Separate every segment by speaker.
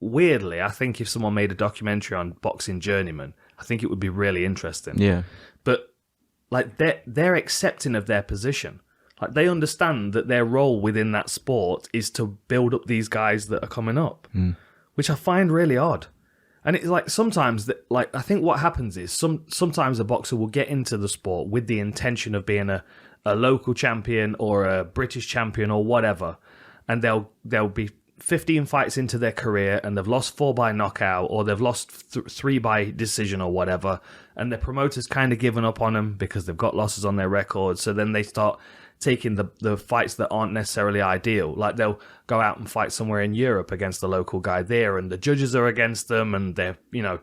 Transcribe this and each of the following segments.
Speaker 1: weirdly, I think if someone made a documentary on boxing journeymen, I think it would be really interesting.
Speaker 2: Yeah.
Speaker 1: But like they're accepting of their position. Like they understand that their role within that sport is to build up these guys that are coming up, which I find really odd. And it's like sometimes that, like, I think what happens is sometimes a boxer will get into the sport with the intention of being a local champion or a British champion or whatever, and they'll be 15 fights into their career and they've lost 4 by knockout or they've lost 3 by decision or whatever, and their promoter's kind of given up on them because they've got losses on their record. So then they start taking the fights that aren't necessarily ideal. Like they'll go out and fight somewhere in Europe against the local guy there, and the judges are against them, and they're, you know,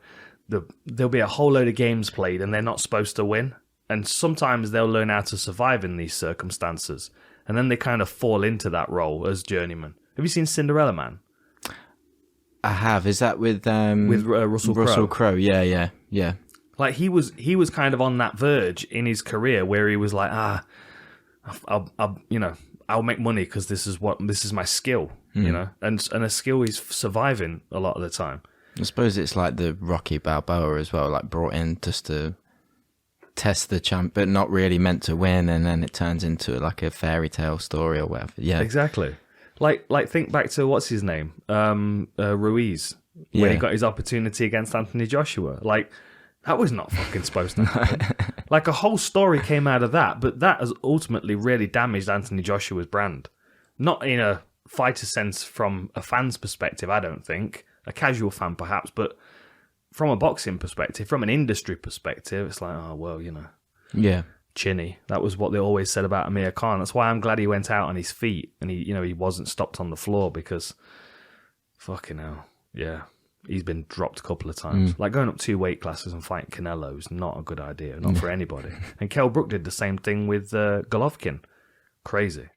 Speaker 1: there'll be a whole load of games played and they're not supposed to win. And sometimes they'll learn how to survive in these circumstances, and then they kind of fall into that role as journeyman. Have you seen Cinderella Man?
Speaker 2: I have. Is that with
Speaker 1: Russell Crowe?
Speaker 2: Russell Crowe, yeah.
Speaker 1: Like he was kind of on that verge in his career where he was like, I'll make money because this is my skill, you know, and a skill is surviving a lot of the time.
Speaker 2: I suppose it's like the Rocky Balboa as well, like brought in just to test the champ, but not really meant to win, and then it turns into like a fairy tale story or whatever. Yeah,
Speaker 1: exactly. Like think back to what's his name, Ruiz, when he got his opportunity against Anthony Joshua. Like that was not fucking supposed to happen. Like a whole story came out of that, but that has ultimately really damaged Anthony Joshua's brand. Not in a fighter sense from a fan's perspective, I don't think. A casual fan perhaps, but from a boxing perspective, from an industry perspective, it's like, oh, well, you know. Yeah. Chinny. That was what they always said about Amir Khan. That's why I'm glad he went out on his feet and he wasn't stopped on the floor, because fucking hell. Yeah. He's been dropped a couple of times. Like going up 2 weight classes and fighting Canelo is not a good idea, not for anybody. And Kell Brook did the same thing with Golovkin. Crazy.